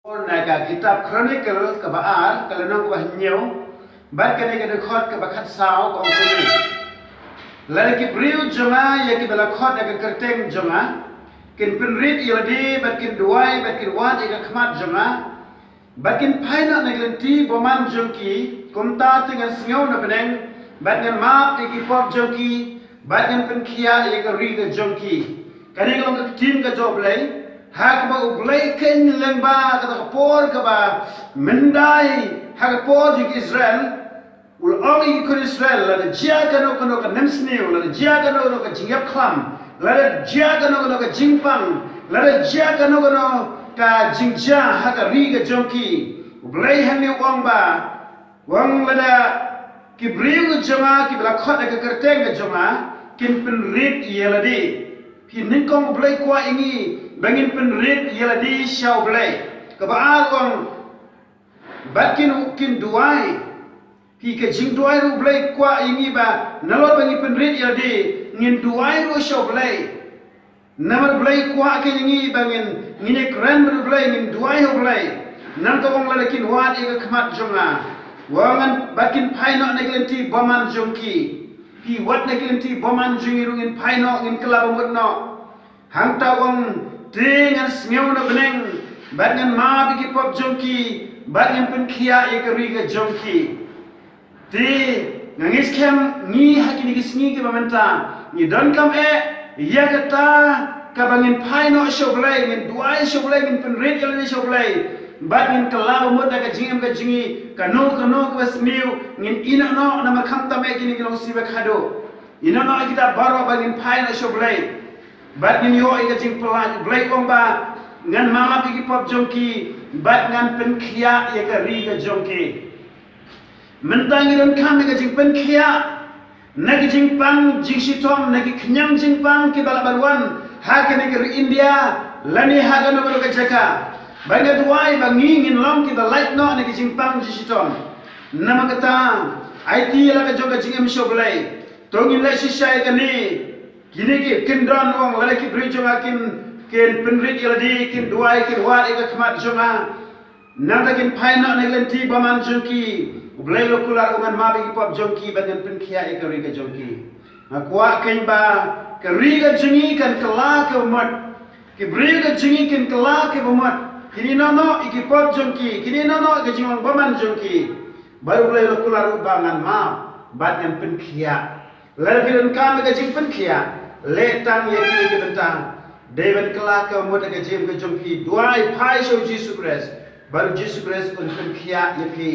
Naga kitab Chronicle ke baar kalau nak buat nyau bat kena kena khot ke bakat sao ko kuni lagi briu jama ya ki bala khot aga kerteng jama kin penrit yadi bat kin duai bat kin wat aga khmat jama bat kin paina neglenti boman jongki kumta tingan sngau na beneng bat ngan map iki pop jongki bat ngan penkhia aga riga jongki kani ko tim ka job lai hak ba ublay ken lengba kata kapor kaba mendai hak kapor di Israel ul ongi ikut Israel la dia kano kano ka nemsni la dia kano ka jingyap kham la dia kano ka jingpang la dia kano ka jingja hak ri ka jongki ublay hanni wang ba wang lada kibriu jama ki bla khot ka kerteng ka jama kin penrit yeladi pi ningkong ublay kwa ingi bangin penrit yeladi syau belai kebaal wang batkin kin duai pi ke jing duai ru belai kwa ingi ba nalor bangin penrit yeladi ngin duai ru syau belai namar belai kwa ke ingi bangin ngine kran ru belai ngin duai ru belai nam to wang lalakin wat ika khmat jonga wangan batkin paino neglenti boman jongki pi wat neglenti boman jongi ru ngin paino ngin kelabang no hangta wang dengan sngau na beneng batngan ma bigi pop jongki batngan penkhia ikari ga jongki ti ngis kem ni hakini gisngi ke mamenta ni don kam ya kata kabangin paino shoblai ngin duai shoblai ngin penrit yalani shoblai batngan kelaba mod ka jingam ka jingi kano ka smiu ngin ina no na makam tame kini kilong sibe khado ina no kita baro bangin paino shoblai bat ngin yo ika jing pelan blai wong ba ngan mama pigi pop jongki bat ngan penkhia ya ka ri ga jongki mentang iron kam ga jing penkhia nagi jing pang jing sitom nagi knyang jing pang ki balabarwan ha ke negeri India lani ha ga no ga jaka banga duai ba ngin long ki ba light no nagi jing pang jing sitom nama kata IT la ga joga jing em shoblai tongin la shisha ga ni kini ki kindon wong lala ki beri jonga kin penrit yaladi kin duai kin wat ika khmat jonga nanda kin paina neglenti baman jongki ublai lokular uman mabi ki pop jongki bagan penkhia ika riga jongki akwa kin ba ka riga jongi kan kala ke umat ki beri ga jongi kin kala ke umat kini nono iki pop jongki kini nono ga jingong baman jongki baru ublai lokular ubangan ma bagan penkhia lala kiran kam ga jing penkhia letang ye kini ke bentang David kelak ke muda ke jim ke jongki duai pai show Jesus Christ baru Jesus Christ un penkhia ye ki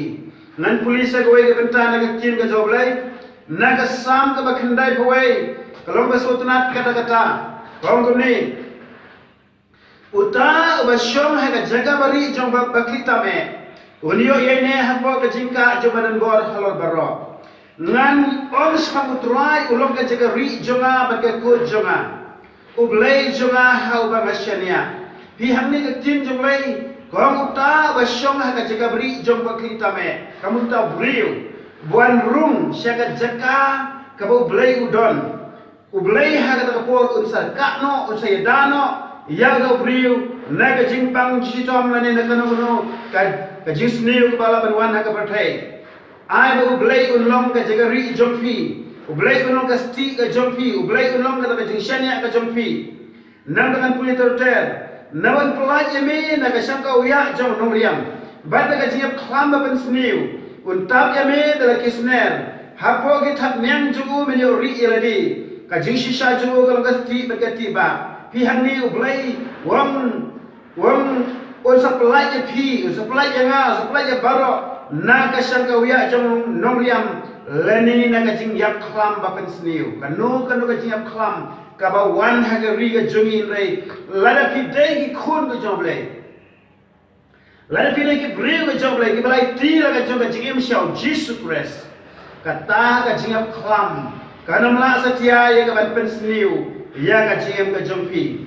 nan polis ke we ke bentang ke tim ke joblai naga sam ke bakhandai pawai kalau ke sotnat kata-kata kong ni uta ubashom ha ke jaga bari jong bakita me unio ye ne hapo ke jingka jobanan gor halor baro ngan om spangutrai ulong ka jaga ri jonga baka ko jonga ublai jonga hau ba masyania pi hamni ka tim jonglai kong uta ba shong ha ka jaga ri jong ba kita me kamu ta briu buan rung syaga jaka ka ba ublai udon ublai ha ka por unsar ka no unsay dano ya ga briu na ka jingpang jitom na ne na kano ka jisniu ka bala banwan ha ka pathai ai ba ublai unlong ka jaga ri jompi ublai unlong ka sti ka jompi ublai unlong ka jing shania ka jompi nang dengan puli terter nawan pelaj yame na ka syangka uya jong nomriam bad ka jingap khamba ban sniu untap yame dala kisner hapo ki thap nyang jugu menyo ri yeladi ka jing shisha jugu ka sti berkati ba pi hangni ublai wang on supply je pi supply je nga supply je baro naga syangka uya jong nomriam leni naga jing yap khlam bapen sniu kanu ka jing yap khlam ka ba wan haga riga jongi rei lada pi dei ki khun ko joble lada pi dei ki bri ko joble ki balai ti la ka jonga jing im shau Jesus Christ kata ka jing yap khlam kanam la satia ya ka bapen sniu ya ka jing ka jongpi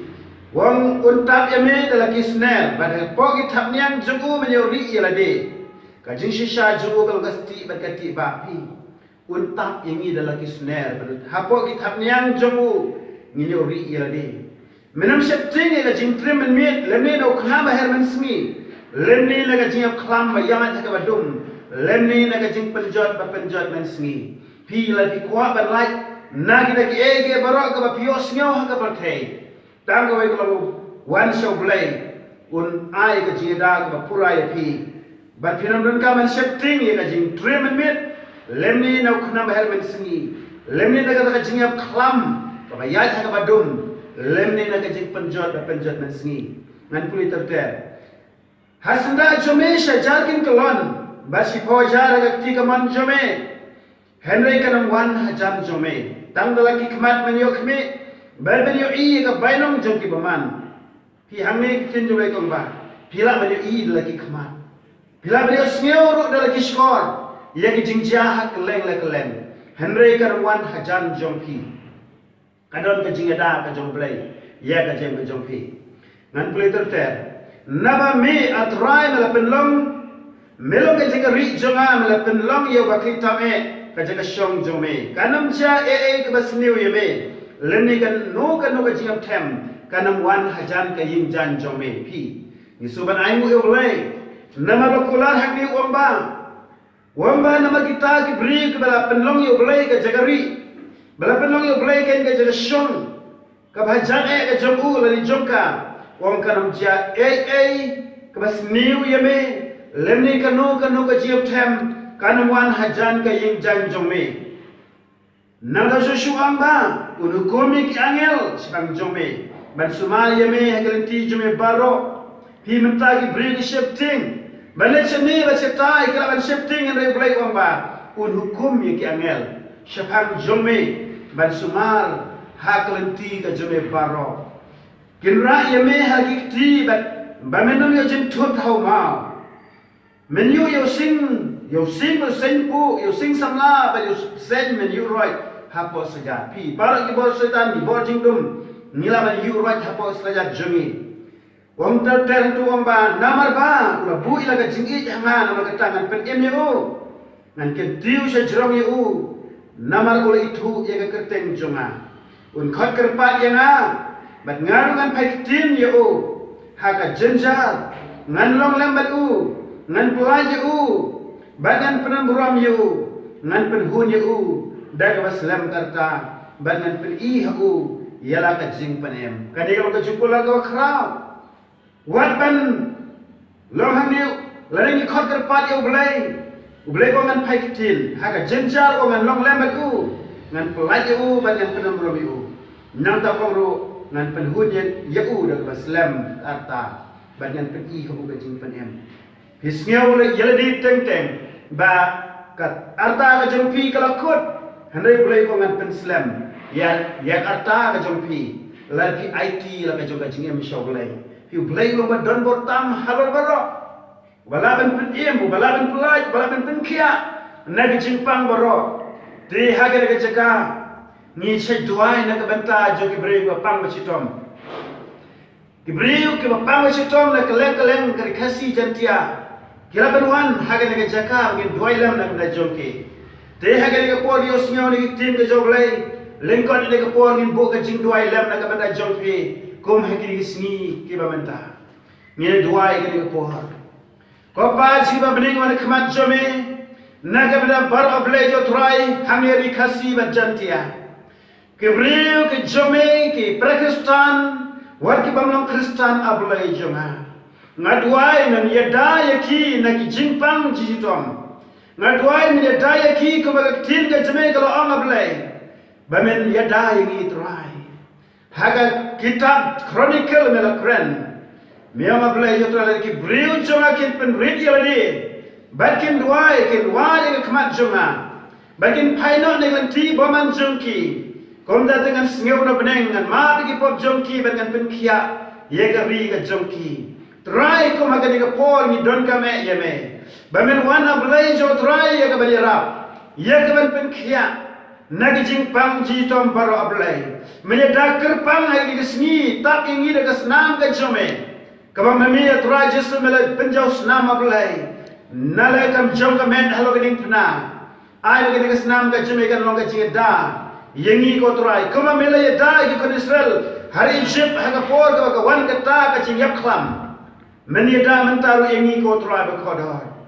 wong untap yame dala kisner bad pogi thapnyang jogu menyori yelade kajing shisha jugo kalau gasti berkati bapi untap ini adalah kisner hapo kitab niang jogu ngini ori yalade menam setting ila jing trim men mit lemne no khna ba her men smi lemni na ka jing klam ba yang ta ka badum lemni na ka jing penjot men sngi pi la pi kwa ban lai na ki da ki ege barok ka ba pios ngau ha ka berthei tang ka wai ko wan show blay un ai ka jing da ka ba purai pi ban pinam dun ka man shifting ye ka jing trim mit lemni na khuna ba her men sngi lemni na ka jing klam ka ba ya ta ka badum lemni na ka jing penjot men sngi ngan puli terter Hasanda jome shajarkin kalon basi pojar agak tiga man jome Henry kanam wan hajam jome tanggalaki kemat menyo kme berbenyo I ka bainong jom ki baman pi hamne kitin jome kongba pila menyo I lagi kemat pila menyo sneo ru dalaki skor ia ki jingjah hak leng le keleng Henry kanam wan hajam jom pi kadon ka jingada ka jom play ia ka jem ka jom pi ngan play terter Naba me atrai mela penlong melong ke jaga ri jonga mela penlong ye bakli tame ka jaga shong jome kanam cha ke basniu ye me leni kan no ka jingam them kanam wan hajan ka yin jan jome pi ni suban ai mu olai nama bakular hakni wamba nama kita ki bri ke bala penlong ye olai ka jaga ri bala penlong ye olai kan ka jaga shong ka bhajan ka jomu lani jomka Wong kanam jia kabas niu yeme lemni kanu ka jiop them kanam wan hajan ka ying jan jome nada susu amba unu komi ki angel sibang jome ban sumal yeme hagalenti jome baro pi menta ki bri ki shifting balet seni ba setai kala ban shifting en replay amba un hukum ki angel sibang jome ban sumal hagalenti ka jome baro Kinra yame hakikti ba menum yo jin thut hau ma menu yo sing pu yo sing samla ba yo sen menu right hapo saja pi para ki bor setan di bor jingdum nila ba you right hapo saja jumi wong ter tu wong ba namar ba ula bu ila ka jingi hanga nama ka tangan pen em yo nan ke tiu se jrong yo namar ula itu ye ka kerteng jonga un khot kerpat yang Bat ngarungan paitin ya haka jenjar ngan long lambat ngan pelaja badan penamburam ngan penhun daga baslam karta badan pen yala ka jing panem kadang ka jupula ka khrau wat ban long hanu laring khot kerpat ublay ko ngan paitin haka jenjar ko ngan long lambat ngan pelaja badan penamburam nang ta ko ngan penhunyan yau dah baslam arta bagian peni kamu gajing penem hisngau le yaladi teng ba kat arta ka jompi kala kut handai boleh ko ngan penslam ya arta ka jompi lagi IT la ka jong gajing em show boleh piu boleh lo don botam halor baro bala ben penem bala ben pelaj bala ben penkia na gajing pang baro di haga ka jaka ni sai duai na ka banta jo ki breu ko pang bachitom ki breu ki pang bachitom na keleng ka khasi jantia kila benwan haga na jaka ngi duai lam na jo ki te haga ni ka por yo snyo ni tim ka jo blai lengkon ni ka por ni bo ka jing duai lam na ka banta jo ki kom hagi ni sngi ki ba banta ni duai ka ni ka por ko pa ji ba bning wan khmat jo me na ka banta bar oblai jo trai hangi ri khasi ba jantia Kebreu ke jome ke Pakistan war ki banglang Kristan ablai jonga ngadwai nan yada yaki na ki jingpang jitom ngadwai min yada yaki ko ba tin ga jome ko ang ablai bamen yada yangi trai haga kitab chronicle mela kren miam ablai yotra ki breu jonga kin pen read yaladi bakin dwai kin wai ke kmat jonga bakin paino ne lanti boman jongki Komda dengan sengau na beneng ngan ma bagi pop jongki dengan penkia ye gari ga jongki try ko magani ga por ni don ka me ye me bamen wana blai jo try ye ga bali rap ye ga ban penkia nagi jing pang ji tom baro ablai me dakar pang hai ni sngi tak ingi da snam ga jome ka ba me ya try jesu me penjau snam ablai nale kam jong ka men halo ga ding pna ai ga snam ga jome ga long ga ji da Yengi ko try kuma mela ya da ki kon Israel hari Egypt haga por ka wan ka ta ka ching yap khlam Meniada mentaru ingi ko try ba khodoi.